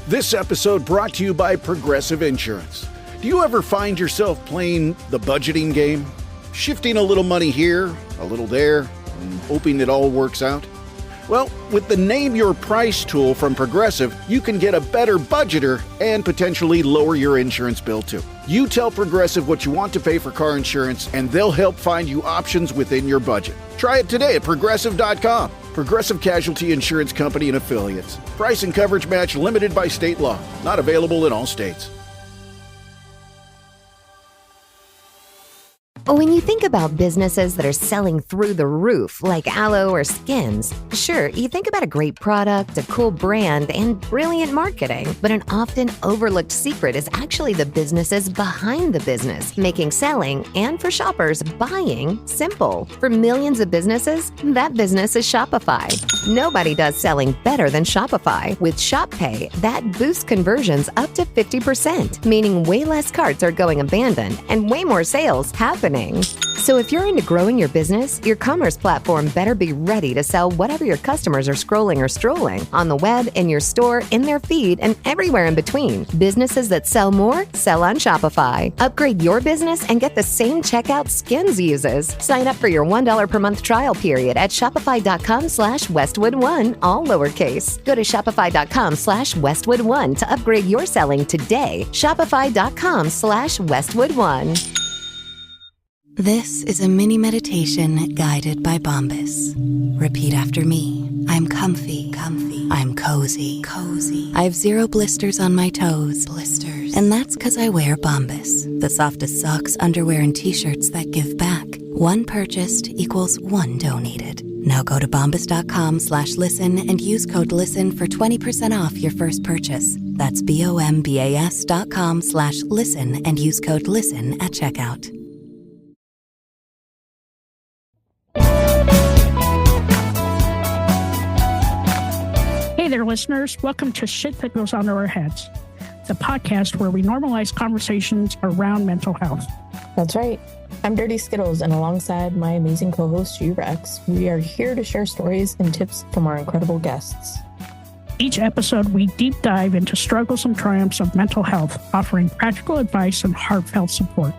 This episode brought to you by Progressive Insurance. Do you ever find yourself playing the budgeting game? Shifting a little money here, a little there, and hoping it all works out? Well, with the Name Your Price tool from Progressive, you can get a better budgeter and potentially lower your insurance bill too. You tell Progressive what you want to pay for car insurance, and they'll help find you options within your budget. Try it today at Progressive.com. Progressive Casualty Insurance Company and Affiliates. Price and coverage match limited by state law. Not available in all states. When you think about businesses that are selling through the roof, like Aloe or Skins, sure, you think about a great product, a cool brand, and brilliant marketing. But an often overlooked secret is actually the businesses behind the business, making selling and, for shoppers, buying simple. For millions of businesses, that business is Shopify. Nobody does selling better than Shopify. With Shop Pay, that boosts conversions up to 50%, meaning way less carts are going abandoned and way more sales happening. So if you're into growing your business, your commerce platform better be ready to sell whatever your customers are scrolling or strolling on the web, in your store, in their feed, and everywhere in between. Businesses that sell more sell on Shopify. Upgrade your business and get the same checkout Skins uses. Sign up for your $1 per month trial period at shopify.com/Westwood1, all lowercase. Go to shopify.com/Westwood1 to upgrade your selling today. Shopify.com/Westwood1. This is a mini meditation guided by Bombas. Repeat after me. I'm comfy. I'm cozy. I have 0 blisters on my toes. And that's because I wear Bombas, the softest socks, underwear, and t-shirts that give back. One purchased equals one donated. Now go to bombas.com/listen and use code LISTEN for 20% off your first purchase. That's BOMBAS.com/listen and use code LISTEN at checkout. Hey there, listeners. Welcome to Shit That Goes Under Our Heads, the podcast where we normalize conversations around mental health. That's right. I'm Dirty Skittles, and alongside my amazing co-host, G-Rex, we are here to share stories and tips from our incredible guests. Each episode, we deep dive into struggles and triumphs of mental health, offering practical advice and heartfelt support.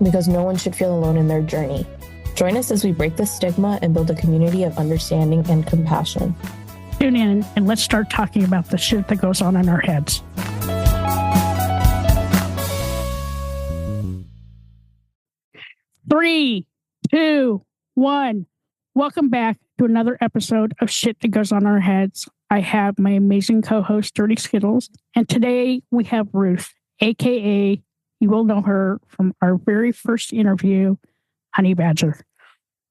Because no one should feel alone in their journey. Join us as we break the stigma and build a community of understanding and compassion. Tune in and let's start talking about the shit that goes on in our heads. Three, two, one. Welcome back to another episode of Shit That Goes On Our Heads. I have my amazing co-host, Dirty Skittles, and today we have Ruth, aka, you will know her from our very first interview, Honey Badger.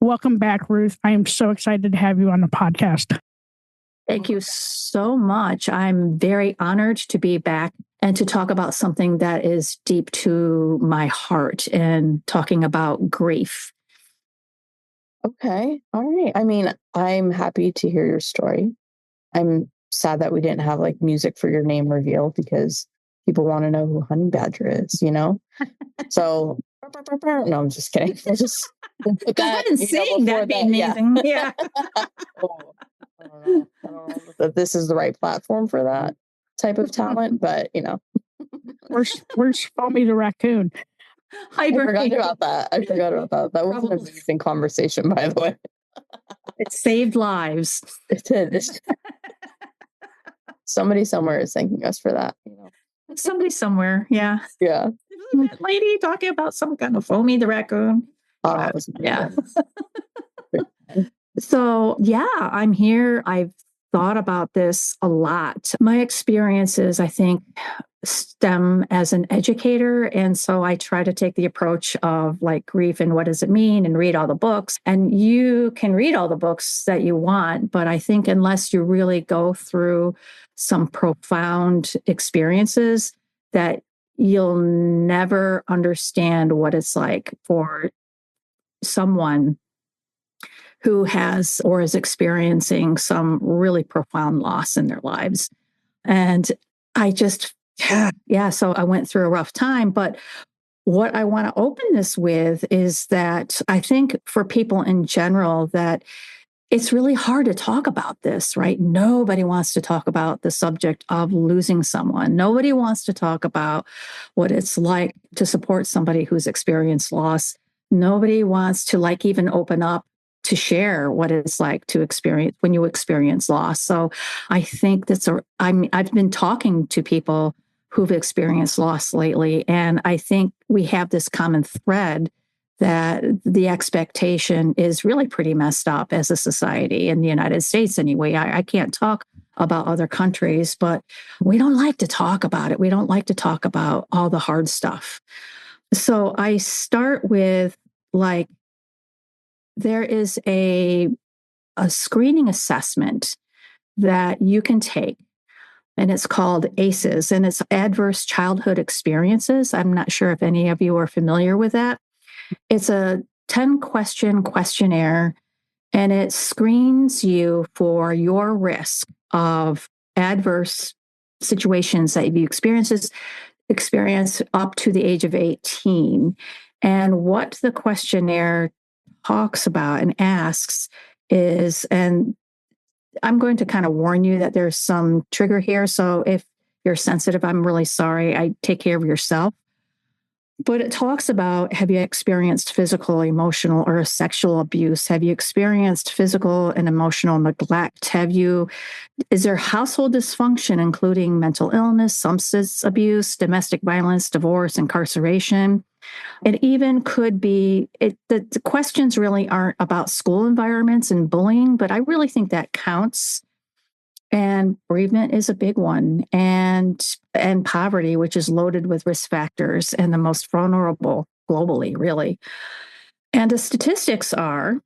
Welcome back, Ruth. I am so excited to have you on the podcast. Thank you so much. I'm very honored to be back and to talk about something that is deep to my heart and talking about grief. Okay. All right. I mean, I'm happy to hear your story. I'm sad that we didn't have like music for your name reveal because people want to know who Honey Badger is, you know? So, no, I'm just kidding. I just Go ahead and sing. That'd be amazing. Yeah. I don't know if this is the right platform for that type of talent, but you know. Where's Foamy the raccoon? I forgot about that. That was an amazing conversation, by the way. It saved lives. It did. Somebody somewhere is thanking us for that. You know. Somebody somewhere, yeah. Yeah. That lady talking about some kind of Foamy the raccoon. Yeah. So, yeah, I'm here. I've thought about this a lot. My experiences, I think, stem as an educator. And so I try to take the approach of like grief and what does it mean and read all the books. And you can read all the books that you want, but I think unless you really go through some profound experiences, that you'll never understand what it's like for someone who has or is experiencing some really profound loss in their lives. And I just, so I went through a rough time. But what I want to open this with is that I think for people in general, that it's really hard to talk about this, right? Nobody wants to talk about the subject of losing someone. Nobody wants to talk about what it's like to support somebody who's experienced loss. Nobody wants to like even open up to share what it's like to experience when you experience loss. So I think I've been talking to people who've experienced loss lately, and I think we have this common thread that the expectation is really pretty messed up as a society in the United States anyway. I can't talk about other countries, but we don't like to talk about it. We don't like to talk about all the hard stuff. So I start with like, there is a screening assessment that you can take, and it's called ACEs, and it's Adverse Childhood Experiences. I'm not sure if any of you are familiar with that. It's a 10-question questionnaire, and it screens you for your risk of adverse situations that you experience up to the age of 18. And what the questionnaire talks about and asks is, and I'm going to kind of warn you that there's some trigger here. So if you're sensitive, I'm really sorry. I take care of yourself. But it talks about, have you experienced physical, emotional, or sexual abuse? Have you experienced physical and emotional neglect? Is there household dysfunction, including mental illness, substance abuse, domestic violence, divorce, incarceration? It even could be, the questions really aren't about school environments and bullying, but I really think that counts. And bereavement is a big one, and poverty, which is loaded with risk factors and the most vulnerable globally, really. And the statistics are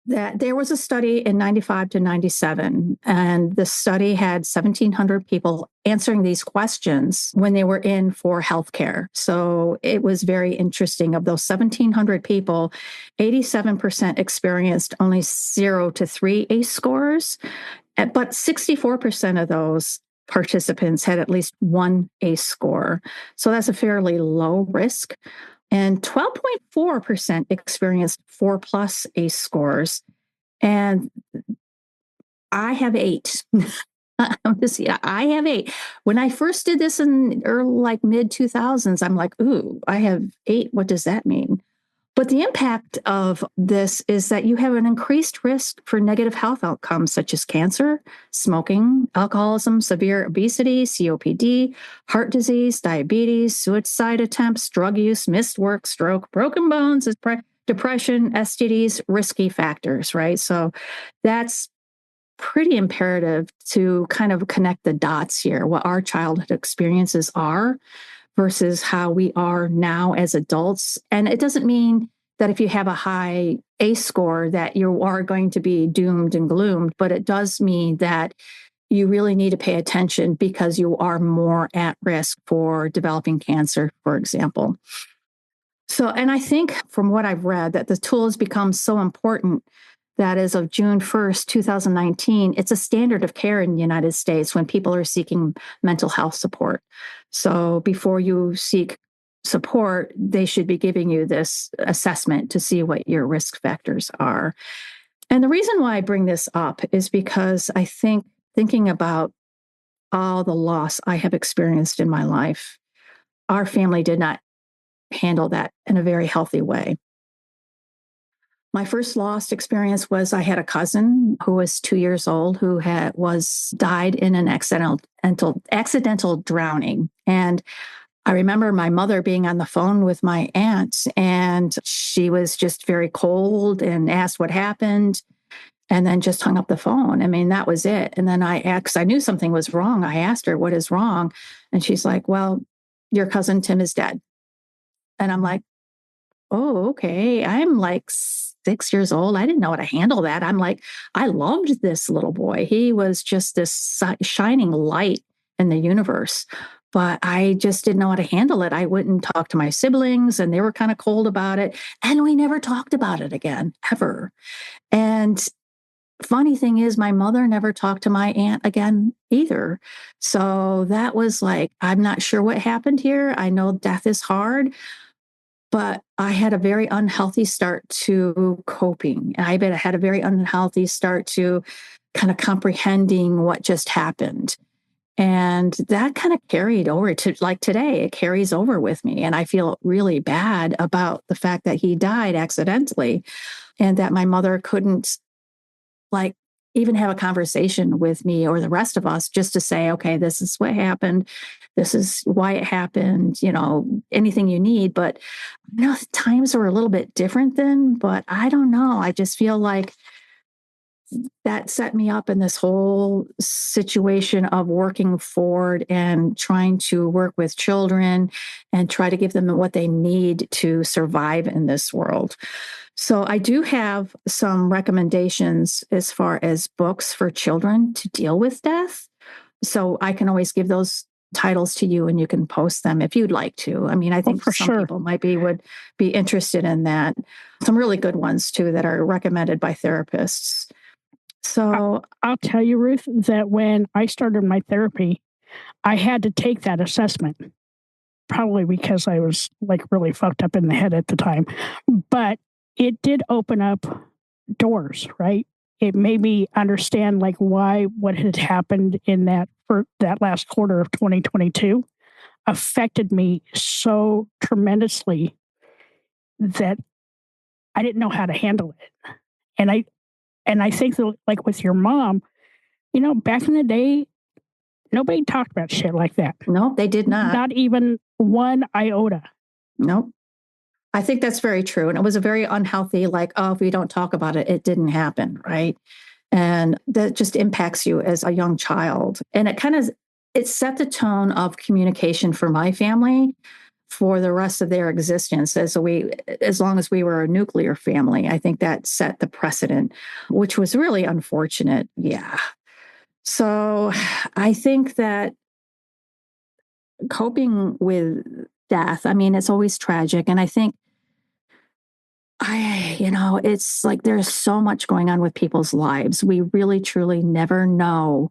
that there was a study in 95 to 97, and the study had 1,700 people answering these questions when they were in for healthcare. So it was very interesting. Of those 1,700 people, 87% experienced only 0 to 3 ACE scores. But 64% of those participants had at least one ACE score. So that's a fairly low risk. And 12.4% experienced 4+ ACE scores. And I have 8. I have 8. When I first did this in early, mid 2000s, I'm like, ooh, I have 8. What does that mean? But the impact of this is that you have an increased risk for negative health outcomes such as cancer, smoking, alcoholism, severe obesity, COPD, heart disease, diabetes, suicide attempts, drug use, missed work, stroke, broken bones, depression, STDs, risky factors, right? So that's pretty imperative to kind of connect the dots here, what our childhood experiences are versus how we are now as adults. And it doesn't mean that if you have a high ACE score that you are going to be doomed and gloomed, but it does mean that you really need to pay attention because you are more at risk for developing cancer, for example. So, and I think from what I've read that the tool has become so important that as of June 1st, 2019, it's a standard of care in the United States when people are seeking mental health support. So before you seek support, they should be giving you this assessment to see what your risk factors are. And the reason why I bring this up is because I think thinking about all the loss I have experienced in my life, our family did not handle that in a very healthy way. My first lost experience was I had a cousin who was 2 years old who died in an accidental drowning. And I remember my mother being on the phone with my aunt, and she was just very cold and asked what happened and then just hung up the phone. I mean, that was it. And then I asked, I knew something was wrong. I asked her, what is wrong? And she's like, well, your cousin Tim is dead. And I'm like, oh, okay. I'm like 6 years old. I didn't know how to handle that. I'm like, I loved this little boy. He was just this shining light in the universe, but I just didn't know how to handle it. I wouldn't talk to my siblings and they were kind of cold about it. And we never talked about it again, ever. And funny thing is, my mother never talked to my aunt again either. So that was like, I'm not sure what happened here. I know death is hard, But I had a very unhealthy start to coping. I had a very unhealthy start to kind of comprehending what just happened. And that kind of carried over to like today, it carries over with me. And I feel really bad about the fact that he died accidentally and that my mother couldn't like even have a conversation with me or the rest of us just to say, okay, this is what happened. This is why it happened, anything you need. But times were a little bit different then, but I don't know. I just feel like that set me up in this whole situation of working forward and trying to work with children and try to give them what they need to survive in this world. So I do have some recommendations as far as books for children to deal with death. So I can always give those titles to you and you can post them if you'd like to. I mean, I think for some sure. people would be interested in that. Some really good ones too that are recommended by therapists. So I'll tell you, Ruth, that when I started my therapy, I had to take that assessment, probably because I was like really fucked up in the head at the time. But it did open up doors, right? It made me understand like why what had happened in that last quarter of 2022 affected me so tremendously that I didn't know how to handle it. And I think that like with your mom, back in the day, nobody talked about shit like that. no, they did not. Not even one iota. No. I think that's very true. And it was a very unhealthy, like, oh, if we don't talk about it, it didn't happen, right? And that just impacts you as a young child. And it set the tone of communication for my family for the rest of their existence. As long as we were a nuclear family, I think that set the precedent, which was really unfortunate. Yeah. So I think that coping with death, I mean, it's always tragic. And I think it's like there's so much going on with people's lives. We really, truly never know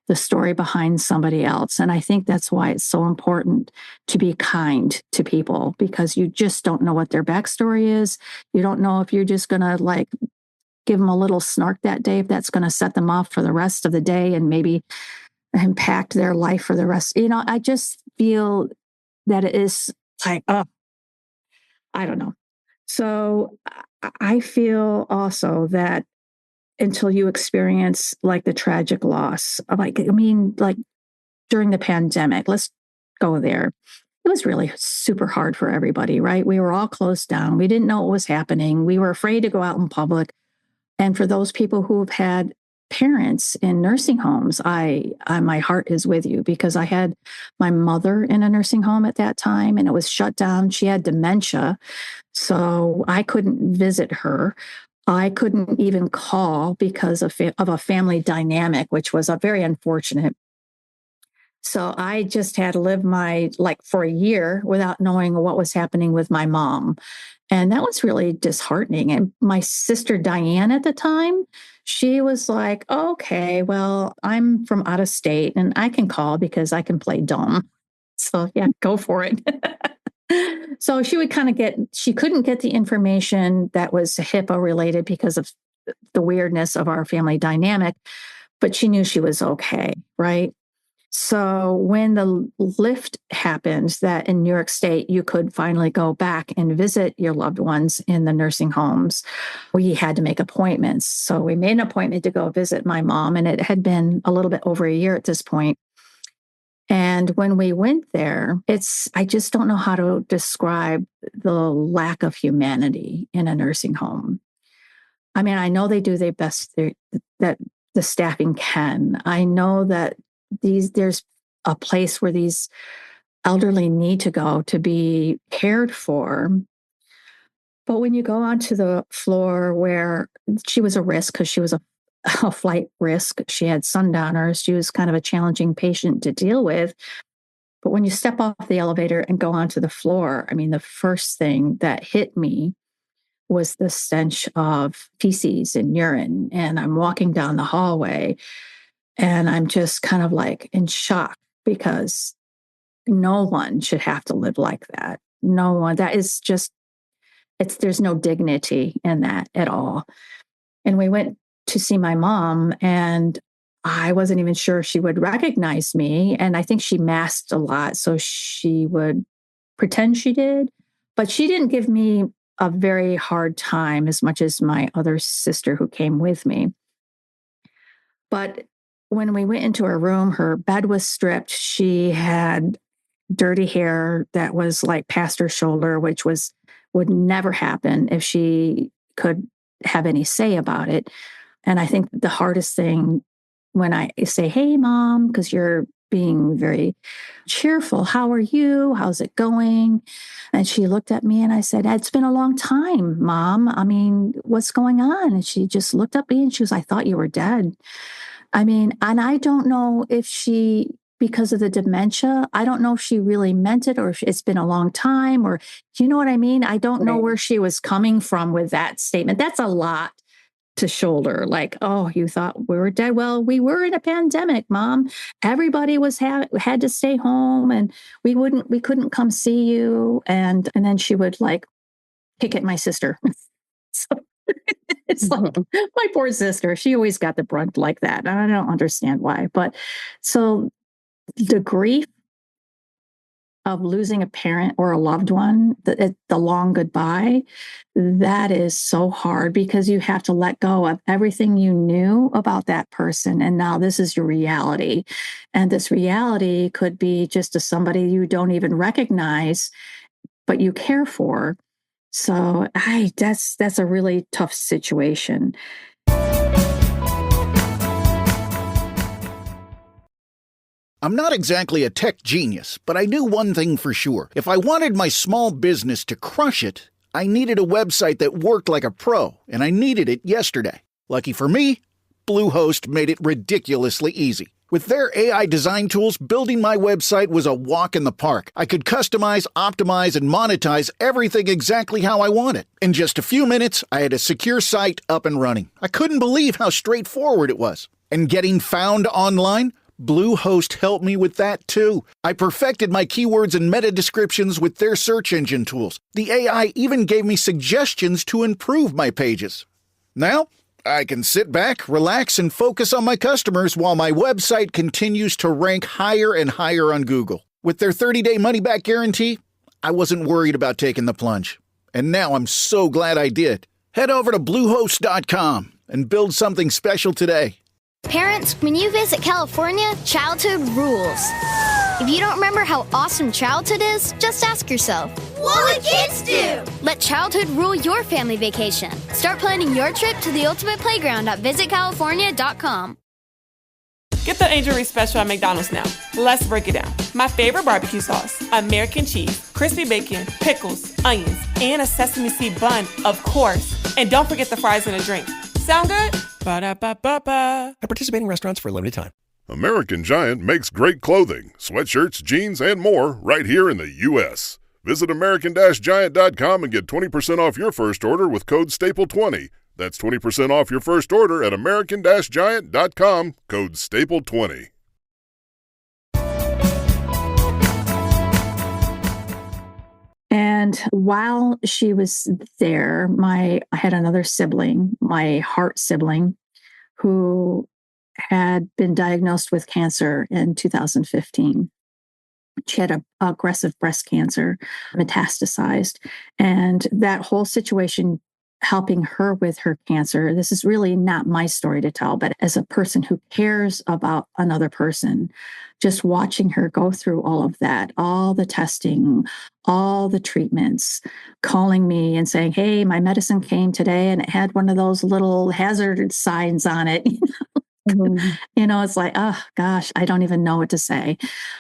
the story behind somebody else. And I think that's why it's so important to be kind to people because you just don't know what their backstory is. You don't know if you're just going to like give them a little snark that day, if that's going to set them off for the rest of the day and maybe impact their life for the rest. I just feel that it is like, I don't know. So I feel also that until you experience like the tragic loss, like during the pandemic, let's go there. It was really super hard for everybody, right? We were all closed down. We didn't know what was happening. We were afraid to go out in public. And for those people who have had parents in nursing homes, my heart is with you because I had my mother in a nursing home at that time and it was shut down. She had dementia, so I couldn't visit her. I couldn't even call because of a family dynamic, which was a very unfortunate. So I just had to live for a year without knowing what was happening with my mom. And that was really disheartening. And my sister Diane at the time, she was like, okay, well, I'm from out of state and I can call because I can play dumb. So yeah, go for it. So she would she couldn't get the information that was HIPAA related because of the weirdness of our family dynamic, but she knew she was okay, right? So when the lift happened that in New York State, you could finally go back and visit your loved ones in the nursing homes, we had to make appointments. So we made an appointment to go visit my mom, and it had been a little bit over a year at this point. And when we went there, I just don't know how to describe the lack of humanity in a nursing home. I mean, I know they do their best that the staffing can. I know that there's a place where these elderly need to go to be cared for. But when you go onto the floor where she was a risk because she was a flight risk, she had sundowners, she was kind of a challenging patient to deal with. But when you step off the elevator and go onto the floor, I mean, the first thing that hit me was the stench of feces and urine. And I'm walking down the hallway and I'm just kind of like in shock because no one should have to live like that. No one. That is just there's no dignity in that at all. And we went to see my mom, and I wasn't even sure she would recognize me. And I think she masked a lot, so she would pretend she did. But she didn't give me a very hard time as much as my other sister who came with me. But when we went into her room, her bed was stripped. She had dirty hair that was like past her shoulder, which would never happen if she could have any say about it. And I think the hardest thing when I say, "Hey, Mom," because you're being very cheerful, "How are you? How's it going?" And she looked at me and I said, "It's been a long time, Mom. I mean, what's going on?" And she just looked at me and she was, "I thought you were dead." I mean, and I don't know if she, because of the dementia, I don't know if she really meant it or if it's been a long time, or do you know what I mean? I don't know where she was coming from with that statement. That's a lot to shoulder. Like, "Oh, you thought we were dead." Well, we were in a pandemic, Mom. Everybody had to stay home, and we couldn't come see you. And then she would like kick at my sister. So it's like my poor sister. She always got the brunt like that. And I don't understand why. But so the grief of losing a parent or a loved one, the long goodbye, that is so hard because you have to let go of everything you knew about that person. And now this is your reality. And this reality could be just to somebody you don't even recognize, but you care for. So that's a really tough situation. I'm not exactly a tech genius, but I knew one thing for sure. If I wanted my small business to crush it, I needed a website that worked like a pro, and I needed it yesterday. Lucky for me, Bluehost made it ridiculously easy. With their AI design tools, building my website was a walk in the park. I could customize, optimize, and monetize everything exactly how I wanted. In just a few minutes, I had a secure site up and running. I couldn't believe how straightforward it was. And getting found online? Bluehost helped me with that too. I perfected my keywords and meta descriptions with their search engine tools. The AI even gave me suggestions to improve my pages. Now, I can sit back, relax, and focus on my customers while my website continues to rank higher and higher on Google. With their 30-day money-back guarantee, I wasn't worried about taking the plunge. And now I'm so glad I did. Head over to Bluehost.com and build something special today. Parents, when you visit California, childhood rules. If you don't remember how awesome childhood is, just ask yourself, what would kids do? Let childhood rule your family vacation. Start planning your trip to the ultimate playground at visitcalifornia.com. Get the Angel Reese special at McDonald's now. Let's break it down. My favorite barbecue sauce, American cheese, crispy bacon, pickles, onions, and a sesame seed bun, of course. And don't forget the fries and a drink. Sound good? Ba-da-ba-ba-ba. At participating restaurants for a limited time. American Giant makes great clothing, sweatshirts, jeans, and more right here in the U.S. Visit American-Giant.com and get 20% off your first order with code STAPLE20. That's 20% off your first order at American-Giant.com, code STAPLE20. And while she was there, I had another sibling, my heart sibling, who had been diagnosed with cancer in 2015. She had aggressive breast cancer, metastasized. And that whole situation, helping her with her cancer, this is really not my story to tell, but as a person who cares about another person, just watching her go through all of that, all the testing, all the treatments, calling me and saying, "Hey, my medicine came today and it had one of those little hazard signs on it." You know, it's like, oh gosh, I don't even know what to say.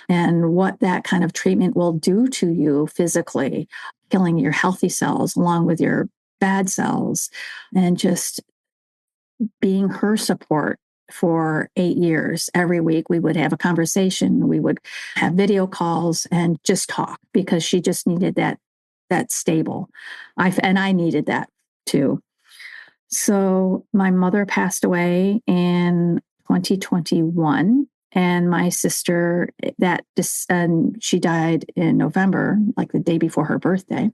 And what that kind of treatment will do to you physically, killing your healthy cells along with your bad cells, and just being her support for 8 years. Every week we would have a conversation. We would have video calls and just talk because she just needed that stable. I needed that too. So my mother passed away in 2021, and my sister she died in November, like the day before her birthday.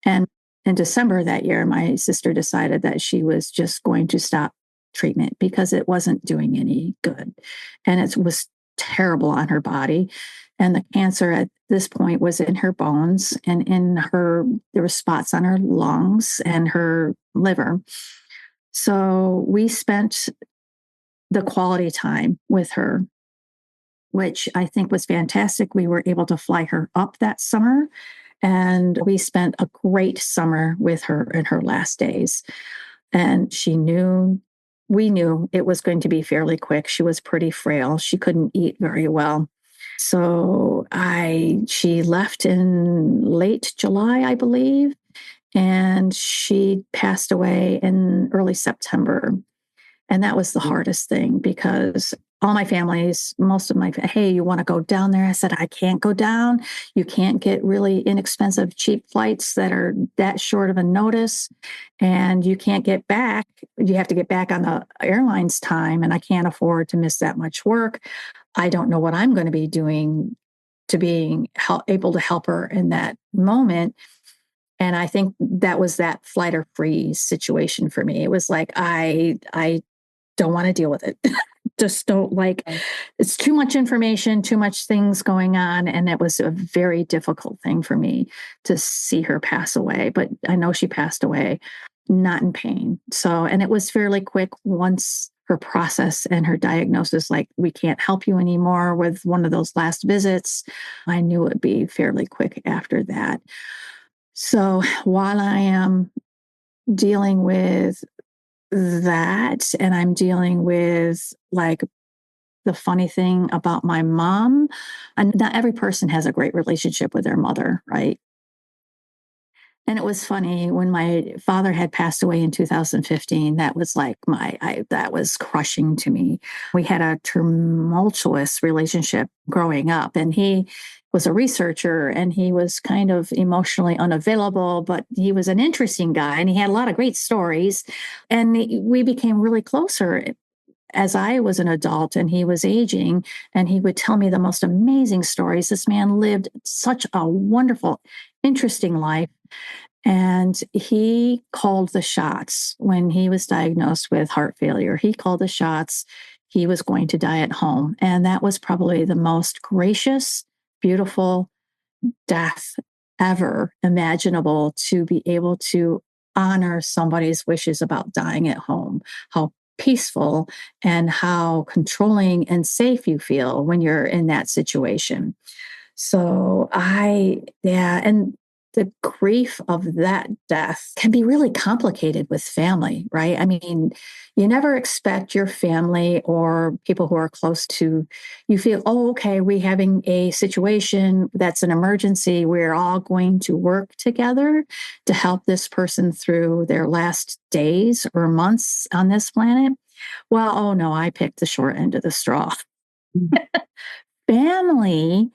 And in December that year, my sister decided that she was just going to stop treatment because it wasn't doing any good. And it was terrible on her body. And the cancer at this point was in her bones and there were spots on her lungs and her liver. So we spent the quality time with her, which I think was fantastic. We were able to fly her up that summer, and we spent a great summer with her in her last days. And we knew it was going to be fairly quick. She was pretty frail. She couldn't eat very well. So she left in late July, I believe, and she passed away in early September. And that was the hardest thing because all my families, hey, you want to go down there? I said, I can't go down. You can't get really inexpensive, cheap flights that are that short of a notice. And you can't get back. You have to get back on the airline's time. And I can't afford to miss that much work. I don't know what I'm going to be doing to being able to help her in that moment. And I think that was that flight or freeze situation for me. It was like, I don't want to deal with it. Just don't it's too much information, too much things going on. And it was a very difficult thing for me to see her pass away. But I know she passed away, not in pain. So, and it was fairly quick once her process and her diagnosis, like, we can't help you anymore with one of those last visits. I knew it would be fairly quick after that. So while I am dealing with that, and I'm dealing with the funny thing about my mom, and not every person has a great relationship with their mother, right? And it was funny when my father had passed away in 2015, that was that was crushing to me. We had a tumultuous relationship growing up, and he was a researcher and he was kind of emotionally unavailable, but he was an interesting guy and he had a lot of great stories. And we became really closer as I was an adult and he was aging, and he would tell me the most amazing stories. This man lived such a wonderful, interesting life. And he called the shots when he was diagnosed with heart failure. He called the shots. He was going to die at home. And that was probably the most gracious, beautiful death ever imaginable, to be able to honor somebody's wishes about dying at home. How peaceful and how controlling and safe you feel when you're in that situation. So and the grief of that death can be really complicated with family, right? I mean, you never expect your family or people who are close to you feel, oh, okay, we're having a situation that's an emergency. We're all going to work together to help this person through their last days or months on this planet. Well, oh no, I picked the short end of the straw. Family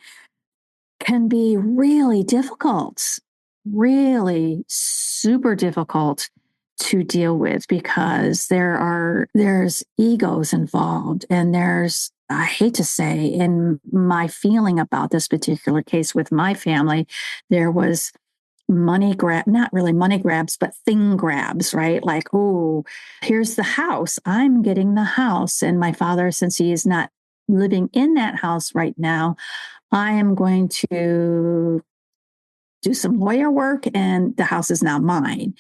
can be really difficult, really super difficult to deal with, because there's egos involved, and I hate to say, in my feeling about this particular case with my family, there was not really money grabs, but thing grabs, right? Like, oh, here's the house. I'm getting the house. And my father, since he is not living in that house right now, I am going to do some lawyer work, and the house is now mine.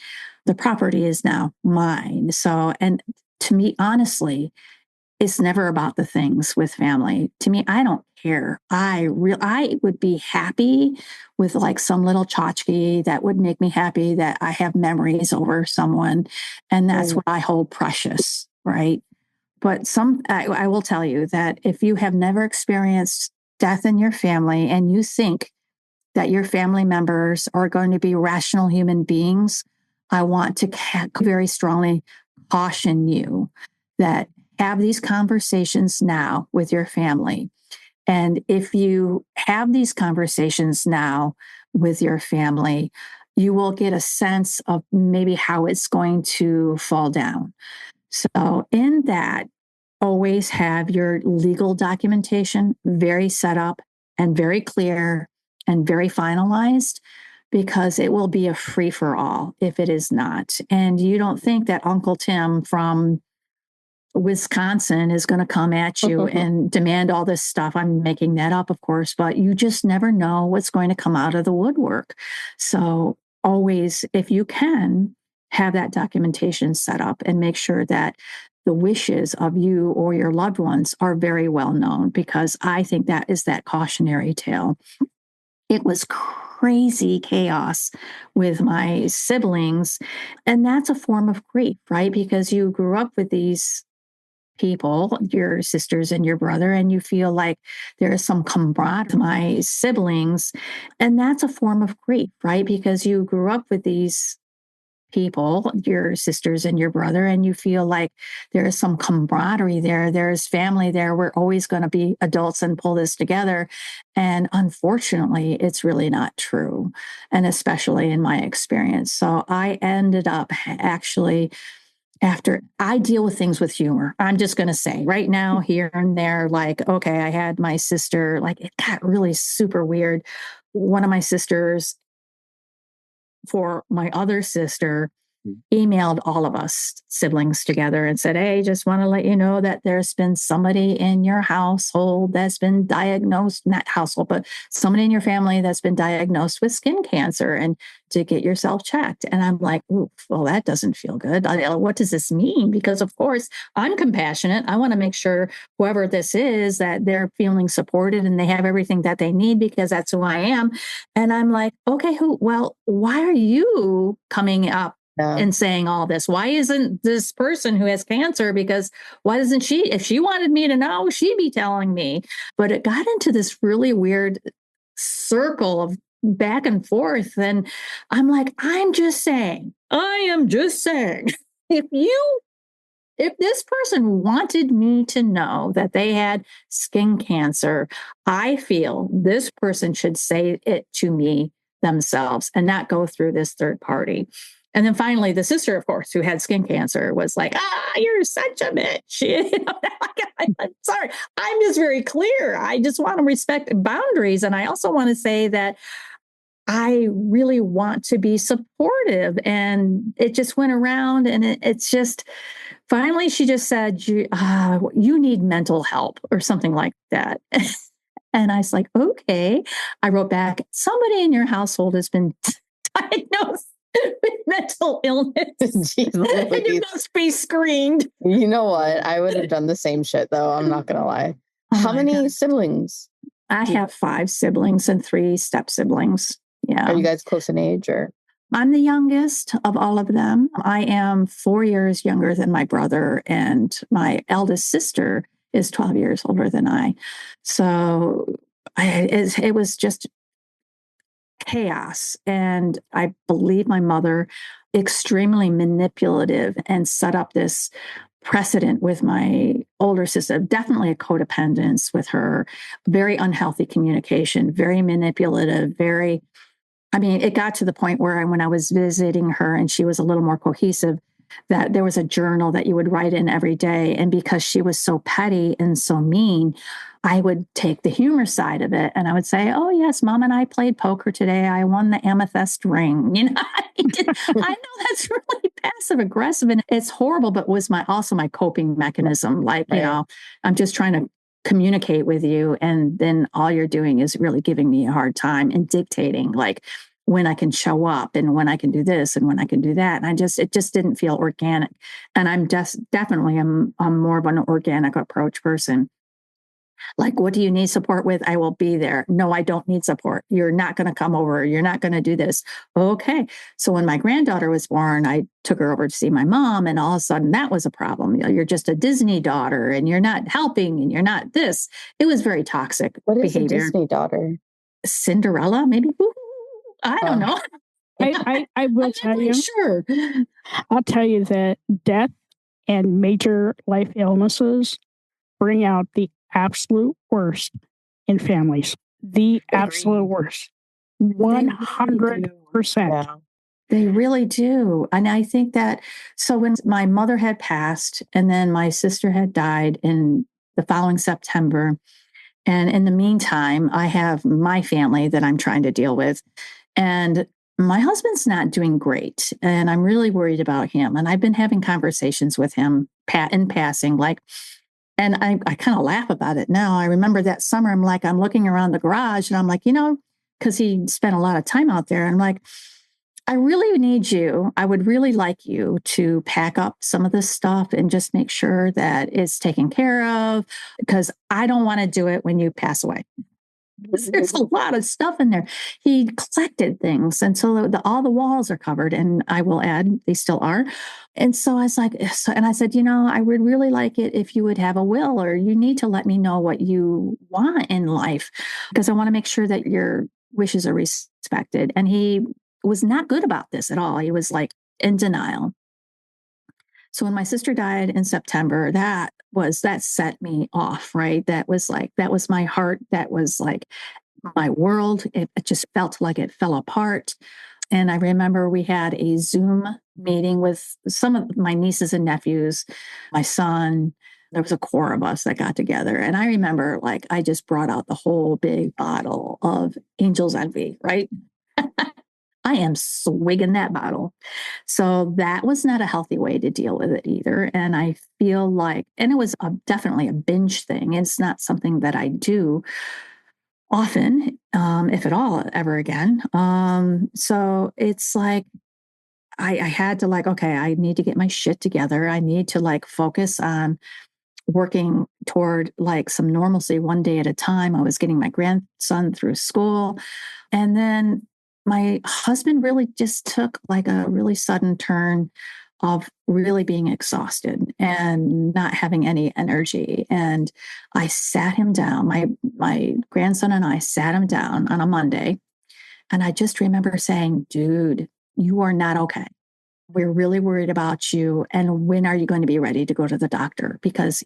The property is now mine. So, and to me, honestly, it's never about the things with family. To me, I don't care. I would be happy with some little tchotchke that would make me happy, that I have memories over someone. And that's what I hold precious, right? But I will tell you that if you have never experienced death in your family and you think that your family members are going to be rational human beings, I want to very strongly caution you that have these conversations now with your family. And if you have these conversations now with your family, you will get a sense of maybe how it's going to fall down. So in that, always have your legal documentation very set up and very clear and very finalized, because it will be a free for all if it is not. And you don't think that Uncle Tim from Wisconsin is going to come at you and demand all this stuff. I'm making that up, of course, but you just never know what's going to come out of the woodwork. So always, if you can, have that documentation set up and make sure that the wishes of you or your loved ones are very well known, because I think that is that cautionary tale. It was crazy chaos with my siblings. And that's a form of grief, right? Because you grew up with these people, your sisters and your brother, and you feel like there is some camaraderie, my siblings. And that's a form of grief, right? Because you grew up with these people, your sisters and your brother, and you feel like there is some camaraderie there. There's family there. We're always going to be adults and pull this together. And unfortunately, it's really not true. And especially in my experience. So I ended up actually, after I deal with things with humor, I'm just going to say right now, here and there, like, okay, I had my sister, like it got really super weird. One of my sisters, for my other sister, emailed all of us siblings together and said, hey, just want to let you know that there's been somebody in your household that's been diagnosed, not household, but somebody in your family that's been diagnosed with skin cancer, and to get yourself checked. And I'm like, ooh, well, that doesn't feel good. What does this mean? Because of course I'm compassionate. I want to make sure whoever this is, that they're feeling supported and they have everything that they need, because that's who I am. And I'm like, okay, well, why are you coming up and saying all this? Why isn't this person who has cancer? Because why doesn't she, if she wanted me to know, she'd be telling me. But it got into this really weird circle of back and forth. And I'm like, I am just saying, if this person wanted me to know that they had skin cancer, I feel this person should say it to me themselves and not go through this third party. And then finally, the sister, of course, who had skin cancer was like, you're such a bitch. I'm sorry. I'm just very clear. I just want to respect boundaries. And I also want to say that I really want to be supportive. And it just went around, and it's just, finally, she just said, you need mental help or something like that. And I was like, okay. I wrote back, somebody in your household has been diagnosed with mental illness. And you must be screened. You know what? I would have done the same shit, though. I'm not going to lie. How many siblings? I have 5 siblings and 3 step siblings. Yeah. Are you guys close in age, or? I'm the youngest of all of them. I am 4 years younger than my brother, and my eldest sister is 12 years older than I. So it was just chaos. And I believe my mother, extremely manipulative, and set up this precedent with my older sister, definitely a codependence with her, very unhealthy communication, very manipulative, it got to the point where when I was visiting her and she was a little more cohesive, that there was a journal that you would write in every day. And because she was so petty and so mean, I would take the humor side of it. And I would say, oh, yes, Mom and I played poker today. I won the amethyst ring. I know that's really passive aggressive and it's horrible, but was also my coping mechanism. Like, I'm just trying to communicate with you. And then all you're doing is really giving me a hard time and dictating like when I can show up and when I can do this and when I can do that. And it just didn't feel organic. And I'm definitely I'm more of an organic approach person. Like, what do you need support with? I will be there. No, I don't need support. You're not going to come over. You're not going to do this. Okay. So when my granddaughter was born, I took her over to see my mom, and all of a sudden that was a problem. You're just a Disney daughter and you're not helping and you're not this. It was very toxic What is behavior. a Disney daughter? Cinderella, maybe? I don't know. I will tell you. Sure. I'll tell you that death and major life illnesses bring out the absolute worst in families. The absolute worst. 100%. Yeah. They really do. And I think that, so when my mother had passed and then my sister had died in the following September, and in the meantime, I have my family that I'm trying to deal with. And my husband's not doing great, and I'm really worried about him. And I've been having conversations with him in passing, and I kind of laugh about it now. I remember that summer, I'm looking around the garage and I'm like, because he spent a lot of time out there. And I'm like, I really need you. I would really like you to pack up some of this stuff and just make sure that it's taken care of, because I don't want to do it when you pass away. There's a lot of stuff in there. He collected things. And so all the walls are covered. And I will add, they still are. And so I was like, and I said, I would really like it if you would have a will, or you need to let me know what you want in life, because I want to make sure that your wishes are respected. And he was not good about this at all. He was like in denial. So when my sister died in September, that set me off, right? That was my heart. That was like my world. It just felt like it fell apart. And I remember we had a Zoom meeting with some of my nieces and nephews, my son. There was a core of us that got together. And I remember I just brought out the whole big bottle of Angel's Envy, right? I am swigging that bottle. So that was not a healthy way to deal with it either. And I feel and it was definitely a binge thing. It's not something that I do often, if at all, ever again. So it's I had to okay, I need to get my shit together. I need to focus on working toward some normalcy one day at a time. I was getting my grandson through school. And then my husband really just took a really sudden turn of really being exhausted and not having any energy. And I sat him down. My grandson and I sat him down on a Monday. And I just remember saying, dude, you are not okay. We're really worried about you. And when are you going to be ready to go to the doctor? Because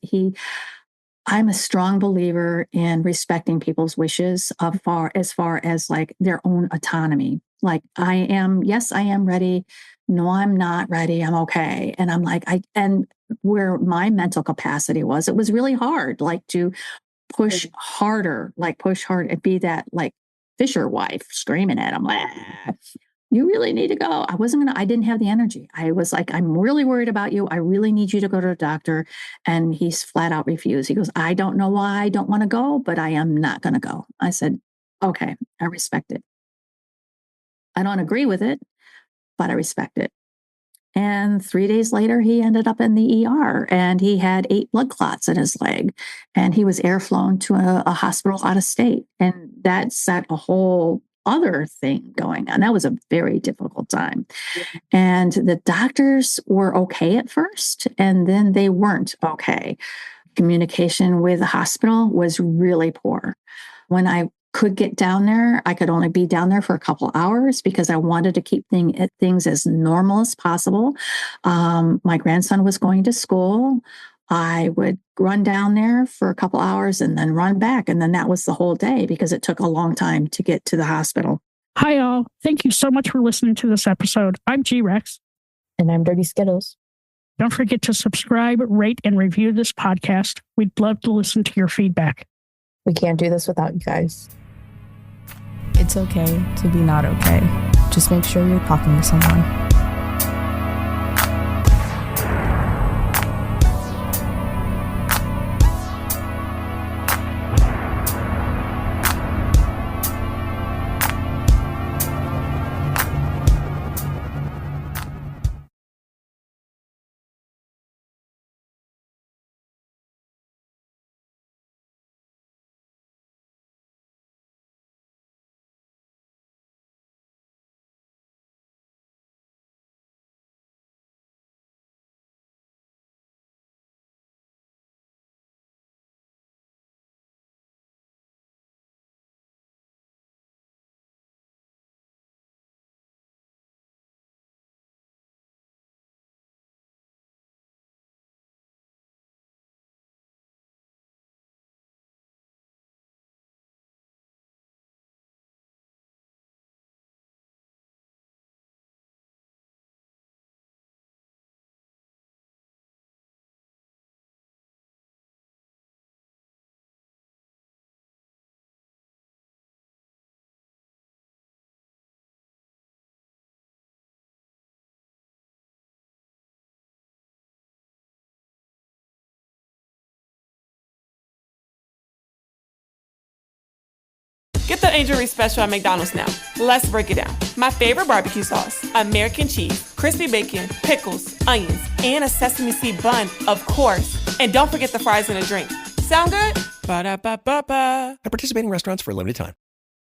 I'm a strong believer in respecting people's wishes as far as their own autonomy. I am ready. No, I'm not ready. I'm okay. And I'm and where my mental capacity was, it was really hard, to push harder, push hard and be that Fisher wife screaming at him, you really need to go. I didn't have the energy. I was I'm really worried about you. I really need you to go to the doctor. And he's flat out refused. He goes, I don't know why I don't want to go, but I am not going to go. I said, okay, I respect it. I don't agree with it, but I respect it. And 3 days later, he ended up in the ER and he had 8 blood clots in his leg. And he was airflown to a hospital out of state. And that set a whole other thing going on. That was a very difficult time. And the doctors were okay at first, and then they weren't okay. Communication with the hospital was really poor. When I could get down there, I could only be down there for a couple hours because I wanted to keep things as normal as possible. My grandson was going to school. I would run down there for a couple hours and then run back. And then that was the whole day because it took a long time to get to the hospital. Hi, all. Thank you so much for listening to this episode. I'm G-Rex. And I'm Dirty Skittles. Don't forget to subscribe, rate, and review this podcast. We'd love to listen to your feedback. We can't do this without you guys. It's okay to be not okay. Just make sure you're talking to someone. Get the Angel Reese special at McDonald's now. Let's break it down. My favorite barbecue sauce, American cheese, crispy bacon, pickles, onions, and a sesame seed bun, of course. And don't forget the fries and a drink. Sound good? Ba-da-ba-ba-ba. At participating restaurants for a limited time.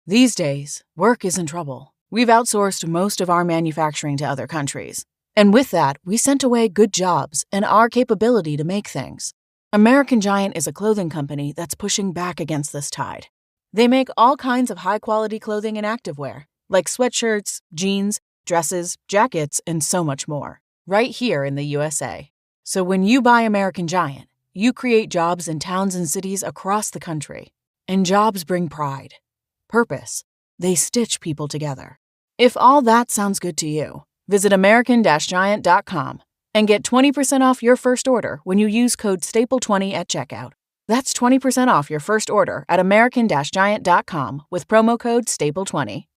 These days, work is in trouble. We've outsourced most of our manufacturing to other countries. And with that, we sent away good jobs and our capability to make things. American Giant is a clothing company that's pushing back against this tide. They make all kinds of high-quality clothing and activewear, like sweatshirts, jeans, dresses, jackets, and so much more, right here in the USA. So when you buy American Giant, you create jobs in towns and cities across the country. And jobs bring pride, purpose. They stitch people together. If all that sounds good to you, visit American-Giant.com and get 20% off your first order when you use code STAPLE20 at checkout. That's 20% off your first order at American-Giant.com with promo code STAPLE20.